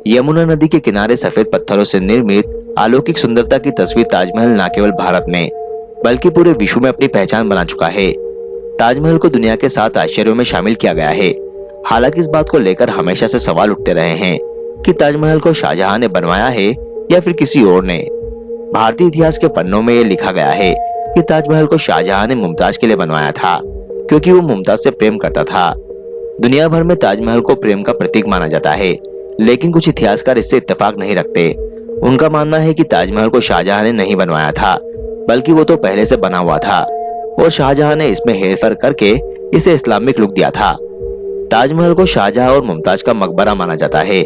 यमुना नदी के किनारे सफेद पत्थरों से निर्मित अलौकिक सुंदरता की तस्वीर ताजमहल न केवल भारत में बल्कि पूरे विश्व में अपनी पहचान बना चुका है। ताजमहल को दुनिया के 7 आश्चर्यों में शामिल किया गया है। हालांकि इस बात को लेकर हमेशा से सवाल उठते रहे हैं कि ताजमहल को शाहजहां ने बनवाया है या फिर किसी और ने। भारतीय इतिहास के पन्नों में यह लिखा गया है कि ताजमहल को शाहजहां ने मुमताज के लिए बनवाया था, क्योंकि वो मुमताज से प्रेम करता था। दुनिया भर में ताजमहल को प्रेम का प्रतीक माना जाता है, लेकिन कुछ इतिहासकार इससे इत्तेफाक नहीं रखते। उनका मानना है कि ताजमहल को शाहजहां ने नहीं बनवाया था, बल्कि वो तो पहले से बना हुआ था और शाहजहां ने इसमें हेरफेर करके इसे इस्लामिक लुक दिया था। ताजमहल को शाहजहां और मुमताज का मकबरा माना जाता है।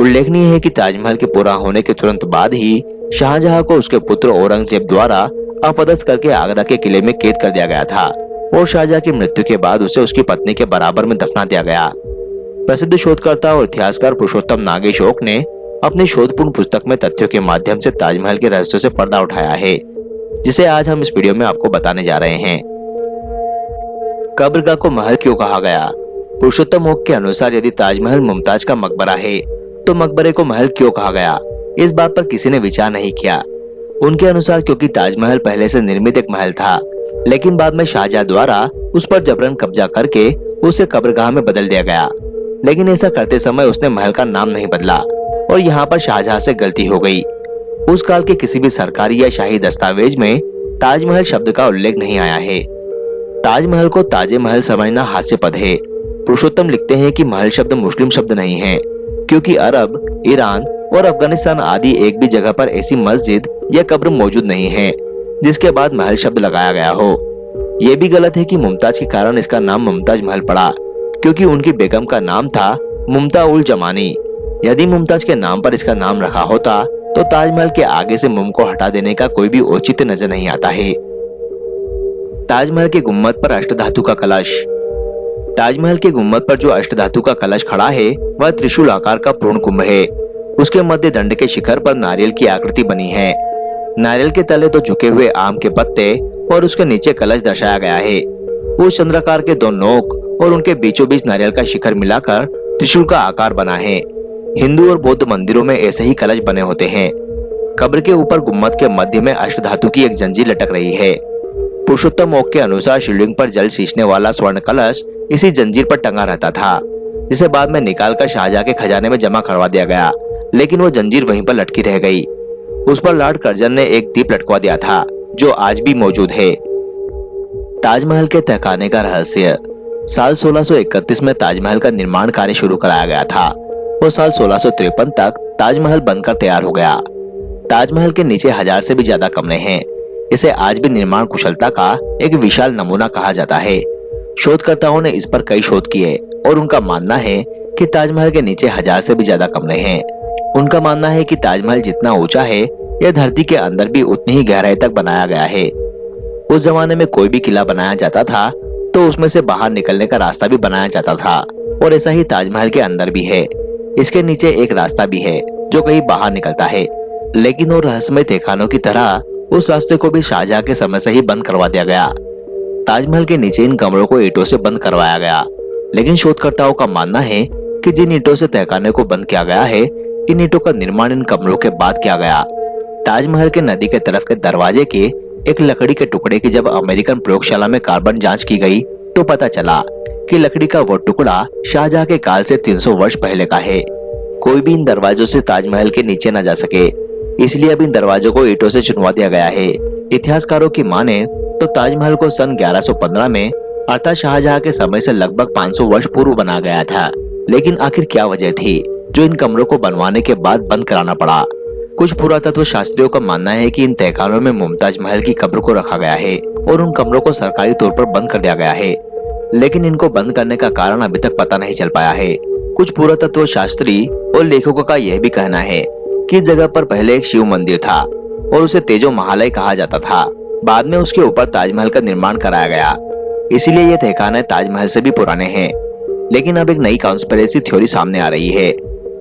उल्लेखनीय है कि ताजमहल के पूरा होने के तुरंत बाद ही शाहजहां को उसके पुत्र औरंगजेब द्वारा अपदस्थ करके आगरा के किले में कैद कर दिया गया था और शाहजहां की मृत्यु के बाद उसे उसकी पत्नी के बराबर में दफना दिया गया। प्रसिद्ध शोधकर्ता और इतिहासकार पुरुषोत्तम नागेशोक ने अपनी शोधपूर्ण पुस्तक में तथ्यों के माध्यम से ताजमहल के रहस्यों से पर्दा उठाया है, जिसे आज हम इस वीडियो में आपको बताने जा रहे हैं। कब्रगाह को महल क्यों कहा गया? पुरुषोत्तम ओक के अनुसार यदि ताजमहल मुमताज का मकबरा है तो मकबरे को महल क्यों कहा गया? इस बात पर किसी ने विचार नहीं किया। उनके अनुसार क्योंकि ताजमहल पहले से निर्मित एक महल था, लेकिन बाद में शाहजहां द्वारा उस पर जबरन कब्जा करके उसे कब्रगाह में बदल दिया गया। लेकिन ऐसा करते समय उसने महल का नाम नहीं बदला और यहाँ पर शाहजहां से गलती हो गई। उस काल के किसी भी सरकारी या शाही दस्तावेज में ताजमहल शब्द का उल्लेख नहीं आया है। ताजमहल को ताजे महल समझना हास्यास्पद है। पुरुषोत्तम लिखते हैं कि महल शब्द मुस्लिम शब्द नहीं है, क्योंकि अरब, ईरान और अफगानिस्तान आदि एक भी जगह पर ऐसी मस्जिद या कब्र मौजूद नहीं है जिसके बाद महल शब्द लगाया गया हो। ये भी गलत है कि मुमताज के कारण इसका नाम मुमताज महल पड़ा, क्योंकि उनकी बेगम का नाम था मुमता उल जमानी। यदि मुमताज के नाम पर इसका नाम रखा होता तो ताजमहल के आगे से मुम को हटा देने का कोई भी औचित्य नजर नहीं आता है। ताजमहल के गुम्मद पर अष्टधातु का कलश। ताजमहल के गुम्मद पर जो अष्टधातु का कलश खड़ा है वह त्रिशूल आकार का पूर्ण कुंभ है। उसके मध्य दंड के शिखर पर नारियल की आकृति बनी है। नारियल के तले तो झुके हुए आम के पत्ते और उसके नीचे कलश दर्शाया गया है। उस चंद्राकार के 2 नोक और उनके बीचों बीच नारियल का शिखर मिलाकर त्रिशूल का आकार बना है। हिंदू और बौद्ध मंदिरों में ऐसे ही कलश बने होते हैं। कब्र के ऊपर गुम्मद के मध्य में अष्टधातु की एक जंजीर लटक रही है। पुरुषोत्तम ओक के अनुसार शिवलिंग पर जल सींचने वाला स्वर्ण कलश इसी जंजीर पर टंगा रहता था, जिसे बाद में निकालकर शाहजहां के खजाने में जमा करवा दिया गया, लेकिन वो जंजीर वहीं पर लटकी रह गई। उस पर लॉर्ड कर्जन ने एक दीप लटकवा दिया था, जो आज भी मौजूद है। ताजमहल के तहखाने का रहस्य। साल 1631 में ताजमहल का निर्माण कार्य शुरू कराया गया था और साल 1653 तक ताजमहल बनकर तैयार हो गया। ताजमहल के नीचे 1000 से भी ज्यादा कमरे हैं। इसे आज भी निर्माण कुशलता का एक विशाल नमूना कहा जाता है। शोधकर्ताओं ने इस पर कई शोध किए और उनका मानना है कि ताजमहल के नीचे 1000 से भी ज्यादा कमरे हैं। उनका मानना है कि ताजमहल जितना ऊंचा है यह धरती के अंदर भी उतनी ही गहराई तक बनाया गया है। उस जमाने में कोई भी किला बनाया जाता था तो उसमें से बाहर निकलने का रास्ता भी बनाया जाता था, और ऐसा ही ताजमहल के अंदर भी है। इसके नीचे एक रास्ता भी है जो कहीं बाहर निकलता है, लेकिन वो रहस्यमय तहखानों की तरह उस रास्ते को भी शाहजहां के समय से ही बंद करवा दिया गया। ताजमहल के नीचे इन कमरों को ईंटों से बंद करवाया गया, लेकिन शोधकर्ताओं का मानना है कि जिन ईंटों से तहखाने को बंद किया गया है, इन ईंटों का निर्माण इन कमरों के बाद किया गया। ताजमहल के नदी के तरफ के दरवाजे के एक लकड़ी के टुकड़े की जब अमेरिकन प्रयोगशाला में कार्बन जांच की गई तो पता चला कि लकड़ी का वो टुकड़ा शाहजहां के काल से 300 वर्ष पहले का है। कोई भी इन दरवाजों से ताजमहल के नीचे न जा सके, इसलिए अब इन दरवाजों को ईंटों से चुनवा दिया गया है। इतिहासकारों की माने तो ताजमहल को सन 1115 में अर्थात शाहजहां के समय से लगभग 500 वर्ष पूर्व बनाया गया था। लेकिन आखिर क्या वजह थी जो इन कमरों को बनवाने के बाद बंद कराना पड़ा? कुछ पुरातत्व शास्त्रियों का मानना है कि इन तहखानों में मुमताज महल की कब्र को रखा गया है और उन कमरों को सरकारी तौर पर बंद कर दिया गया है, लेकिन इनको बंद करने का कारण अभी तक पता नहीं चल पाया है। कुछ पुरातत्व शास्त्री और लेखकों का यह भी कहना है कि इस जगह पर पहले एक शिव मंदिर था और उसे तेजो महालय कहा जाता था। बाद में उसके ऊपर ताजमहल का निर्माण कराया गया, इसीलिए ये तहखाने ताजमहल से भी पुराने हैं। लेकिन अब एक नई कॉन्स्पिरेसी थ्योरी सामने आ रही है,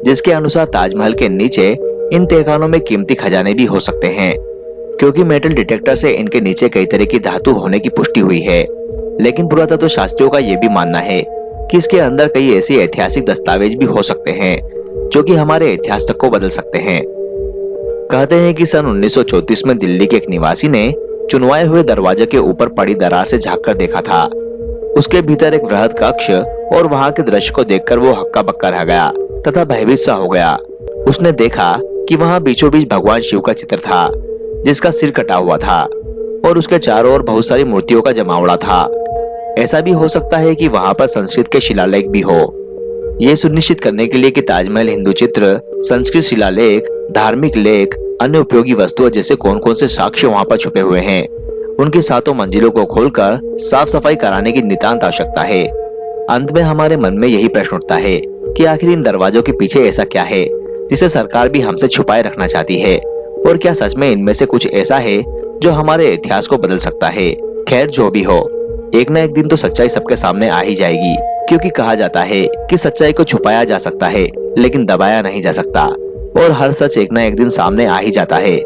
जिसके अनुसार ताजमहल के नीचे इन तहखानों में कीमती खजाने भी हो सकते हैं, क्योंकि मेटल डिटेक्टर से इनके नीचे कई तरह की धातु होने की पुष्टि हुई है। लेकिन पुरातत्व शास्त्रियों का यह भी मानना है कि इसके अंदर कई ऐसे ऐतिहासिक दस्तावेज भी हो सकते हैं जो कि हमारे इतिहास तक को बदल सकते हैं। कहते हैं कि सन 1934 में दिल्ली के एक निवासी ने चुनवाए हुए दरवाजे के ऊपर पड़ी दरार से झांककर देखा था। उसके भीतर एक वृहद कक्ष और वहां के दृश्य को देखकर वो हक्का बक्का रह गया तथा भयभीत सा हो गया। उसने देखा कि वहां बीचों बीच भगवान शिव का चित्र था, जिसका सिर कटा हुआ था और उसके चारों ओर बहुत सारी मूर्तियों का जमावड़ा था। ऐसा भी हो सकता है कि वहां पर संस्कृत के शिलालेख भी हो। ये सुनिश्चित करने के लिए कि ताजमहल हिंदू चित्र, संस्कृत शिलालेख, धार्मिक लेख, अन्य उपयोगी वस्तुओं जैसे कौन कौन से साक्ष्य वहां पर छुपे हुए हैं, उनकी सातों मंजिलों को खोलकर साफ सफाई कराने की नितांत आवश्यकता है। अंत में हमारे मन में यही प्रश्न उठता है कि आखिर इन दरवाजों के पीछे ऐसा क्या है जिसे सरकार भी हमसे छुपाए रखना चाहती है, और क्या सच में इनमें से कुछ ऐसा है जो हमारे इतिहास को बदल सकता है। खैर जो भी हो, एक न एक दिन तो सच्चाई सबके सामने आ ही जाएगी, क्योंकि कहा जाता है कि सच्चाई को छुपाया जा सकता है लेकिन दबाया नहीं जा सकता, और हर सच एक न एक दिन सामने आ ही जाता है।